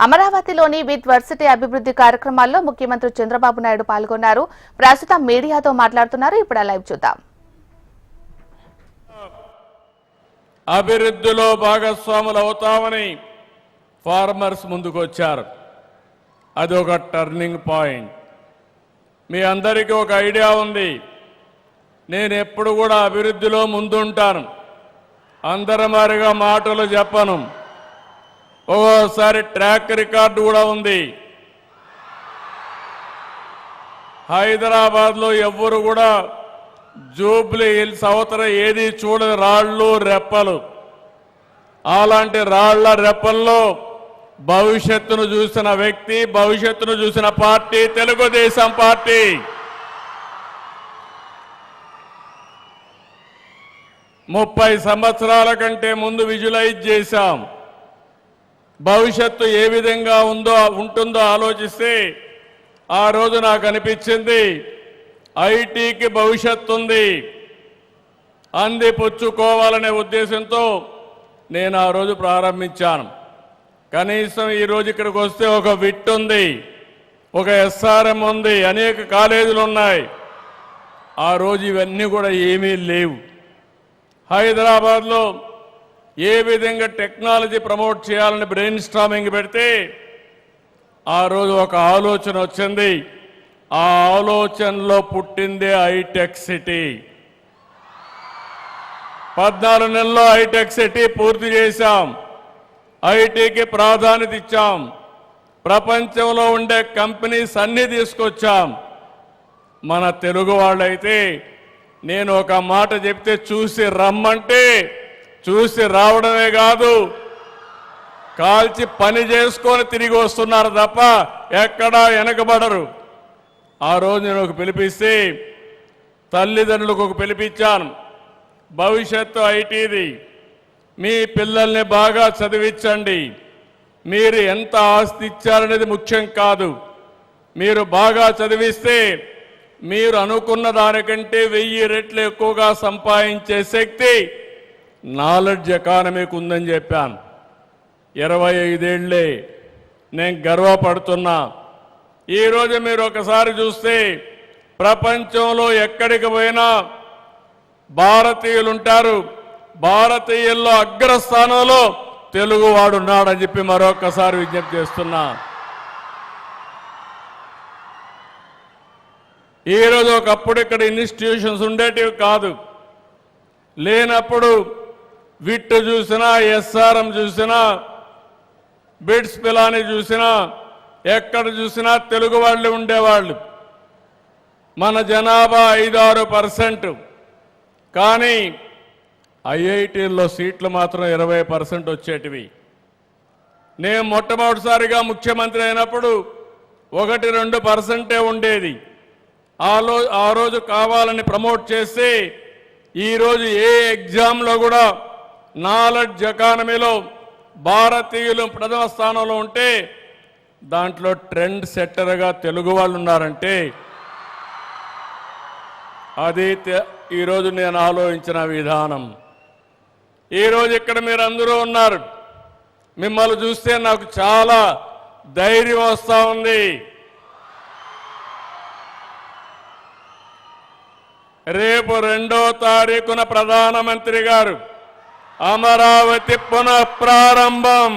అమరావతిలోని with varsity అభివృద్ధి కార్యక్రమాల్లో ముఖ్యమంత్రి చంద్రబాబు నాయుడు పాల్గొన్నారు. ప్రస్తుతం మీడియాతో మాట్లాడుతున్నారు. ఇప్పుడు లైవ్ చూద్దాం. అభివృద్ధిలో భాగస్వాములు అవుతామని ఫార్మర్స్ ముందుకొచ్చారు. అది ఒక టర్నింగ్ పాయింట్. మీ అందరికీ ఒక ఐడియా ఉంది. నేను ఎప్పుడు కూడా అభివృద్ధిలో ముందుంటాను. అందరమారిగా మాటలు చెప్పను. ఒక్కోసారి ట్రాక్ రికార్డు కూడా ఉంది. హైదరాబాద్లో ఎవ్వరు కూడా జూబ్లీ హిల్స్ అవతల ఏది చూడని రాళ్ళు రెప్పలు. అలాంటి రాళ్ల రెప్పల్లో భవిష్యత్తును చూసిన వ్యక్తి, భవిష్యత్తును చూసిన పార్టీ తెలుగుదేశం పార్టీ. ముప్పై సంవత్సరాల కంటే ముందు విజువలైజ్ చేశాం. భవిష్యత్తు ఏ విధంగా ఉంటుందో ఆలోచిస్తే ఆ రోజు నాకు అనిపించింది ఐటీకి భవిష్యత్తు ఉంది, అందిపుచ్చుకోవాలనే ఉద్దేశంతో నేను ఆ రోజు ప్రారంభించాను. కనీసం ఈరోజు ఇక్కడికి వస్తే ఒక విట్ ఉంది, ఒక ఎస్ఆర్ఎం ఉంది, అనేక కాలేజీలు ఉన్నాయి. ఆ రోజు ఇవన్నీ కూడా ఏమీ లేవు. హైదరాబాద్లో ఏ విధంగా టెక్నాలజీ ప్రమోట్ చేయాలని బ్రెయిన్ స్టార్మింగ్ పెడితే ఆ రోజు ఒక ఆలోచన వచ్చింది. ఆ ఆలోచనలో పుట్టిందే హైటెక్ సిటీ. 14 నెలల్లో హైటెక్ సిటీ పూర్తి చేశాం. ఐటీకి ప్రాధాన్యత ఇచ్చాం. ప్రపంచంలో ఉండే కంపెనీస్ అన్ని తీసుకొచ్చాం. మన తెలుగు వాళ్ళైతే నేను ఒక మాట చెప్తే చూసి రమ్మంటే చూసి రావడమే కాదు, కాల్చి పని చేసుకొని తిరిగి వస్తున్నారు తప్ప ఎక్కడా వెనకబడరు. ఆ రోజు నేను ఒక పిలిపిస్తే తల్లిదండ్రులకు ఒక పిలిపించాను. భవిష్యత్తు ఐటీది. మీ పిల్లల్ని బాగా చదివించండి. మీరు ఎంత ఆస్తి ఇచ్చారనేది ముఖ్యం కాదు. మీరు బాగా చదివిస్తే మీరు అనుకున్న దానికంటే 1000 రెట్లు ఎక్కువగా సంపాదించే శక్తి నాలెడ్జ్ ఎకానమీకి ఉందని చెప్పాను. 25 ఏళ్లే నేను గర్వపడుతున్నా. ఈరోజు మీరు ఒకసారి చూస్తే ప్రపంచంలో ఎక్కడికి పోయినా భారతీయులు ఉంటారు. భారతీయుల్లో అగ్రస్థానంలో తెలుగువాడు ఉన్నాడని చెప్పి మరొకసారి విజ్ఞప్తి చేస్తున్నా. ఈరోజు ఒకప్పుడు ఇక్కడ ఇన్స్టిట్యూషన్స్ ఉండేటివి కాదు. లేనప్పుడు విట్ చూసినా, ఎస్ఆర్ఎం చూసినా, బిట్స్ పిలాని చూసినా, ఎక్కడ చూసినా తెలుగు వాళ్ళు ఉండేవాళ్ళు. మన జనాభా 5-6%. కానీ ఐఐటీల్లో సీట్లు మాత్రం 20% వచ్చేటివి. నేను మొట్టమొదటిసారిగా ముఖ్యమంత్రి అయినప్పుడు 1-2% ఉండేది. ఆ రోజు కావాలని ప్రమోట్ చేస్తే ఈరోజు ఏ ఎగ్జామ్లో కూడా నాలెడ్జ్ ఎకానమీలో భారతీయులు ప్రథమ స్థానంలో ఉంటే దాంట్లో ట్రెండ్ సెట్టర్గా తెలుగు వాళ్ళు ఉన్నారంటే అది ఈరోజు నేను ఆలోచించిన విధానం. ఈరోజు ఇక్కడ మీరు అందరూ ఉన్నారు. మిమ్మల్ని చూస్తే నాకు చాలా ధైర్యం వస్తూ ఉంది. రేపు 2వ తారీఖున ప్రధానమంత్రి గారు అమరావతి పునఃప్రారంభం.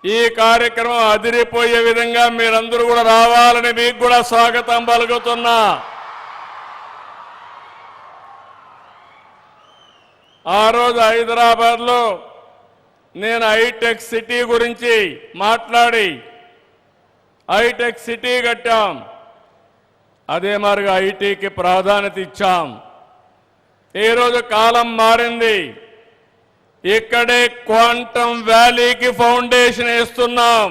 ఈ కార్యక్రమం అదిరిపోయే విధంగా మీరందరూ కూడా రావాలని మీకు కూడా స్వాగతం పలుకుతున్నా. ఆ రోజు హైదరాబాద్లో నేను హైటెక్ సిటీ గురించి మాట్లాడి హైటెక్ సిటీ కట్టాం. అదే మాదిరిగా ఐటీకి ప్రాధాన్యత ఇచ్చాం. ఈరోజు కాలం మారింది. ఇక్కడే క్వాంటమ్ వ్యాలీకి ఫౌండేషన్ వేస్తున్నాం.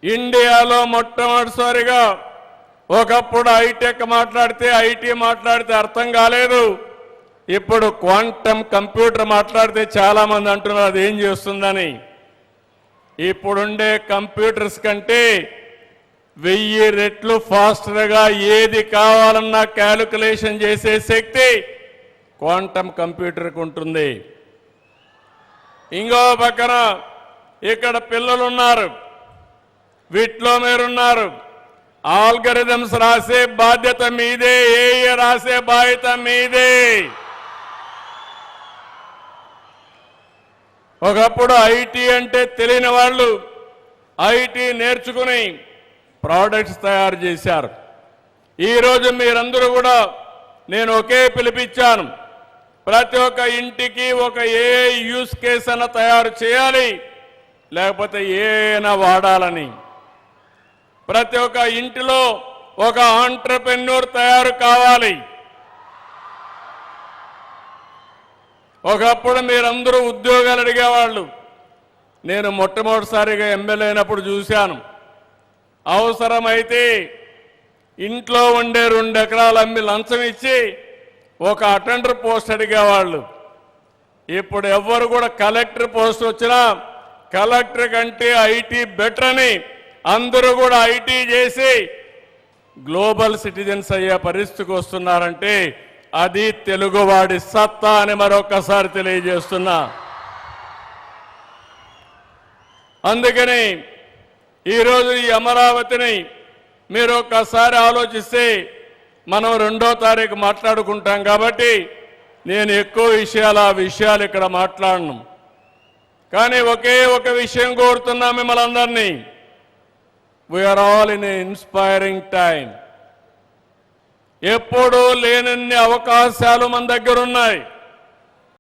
ఇండియాలో మొట్టమొదటిసారిగా ఒకప్పుడు హైటెక్ మాట్లాడితే, ఐటీ మాట్లాడితే అర్థం కాలేదు. ఇప్పుడు క్వాంటమ్ కంప్యూటర్ మాట్లాడితే చాలా మంది అంటున్నారు అది ఏం చేస్తుందని. ఇప్పుడుండే కంప్యూటర్స్ కంటే 1000 రెట్లు ఫాస్టర్గా ఏది కావాలన్నా క్యాలిక్యులేషన్ చేసే శక్తి క్వాంటమ్ కంప్యూటర్కి ఉంటుంది. ఇంకో పక్కన ఇక్కడ పిల్లలు ఉన్నారు, వీటిలో మీరున్నారు. ఆల్గరిథమ్స్ రాసే బాధ్యత మీదే, ఏ రాసే బాధ్యత మీదే. ఒకప్పుడు ఐటీ అంటే తెలియని వాళ్ళు ఐటీ నేర్చుకుని ప్రోడక్ట్స్ తయారు చేశారు. ఈరోజు మీరందరూ కూడా నేను ఒకే పిలిపించాను, ప్రతి ఒక్క ఇంటికి ఒక ఏ యూస్ కేస్ అన్న తయారు చేయాలి, లేకపోతే ఏనా వాడాలని. ప్రతి ఒక్క ఇంటిలో ఒక ఆంట్రప్రెన్యూర్ తయారు కావాలి. ఒకప్పుడు మీరందరూ ఉద్యోగాలు అడిగేవాళ్ళు. నేను మొట్టమొదటిసారిగా ఎమ్మెల్యే అయినప్పుడు చూశాను, అవసరమైతే ఇంట్లో ఉండే 2 ఎకరాలు అమ్మి లంచం ఇచ్చి ఒక అటెండర్ పోస్ట్ అడిగేవాళ్ళు. ఇప్పుడు ఎవ్వరు కూడా కలెక్టర్ పోస్ట్ వచ్చినా కలెక్టర్ కంటే ఐటీ బెటర్ అని అందరూ కూడా ఐటీ చేసి గ్లోబల్ సిటిజన్స్ అయ్యే పరిస్థితికి వస్తున్నారంటే అది తెలుగువాడి సత్తా అని మరొకసారి తెలియజేస్తున్నా. అందుకని ఈరోజు ఈ అమరావతిని మీరు ఒక్కసారి ఆలోచిస్తే మనం 2వ తారీఖు మాట్లాడుకుంటాం కాబట్టి నేను ఎక్కువ విషయాలు ఇక్కడ మాట్లాడను. కానీ ఒకే ఒక విషయం కోరుతున్నా మిమ్మల్ని అందరినీ, we are all in inspiring time. ఎప్పుడూ లేనన్ని అవకాశాలు మన దగ్గర ఉన్నాయి.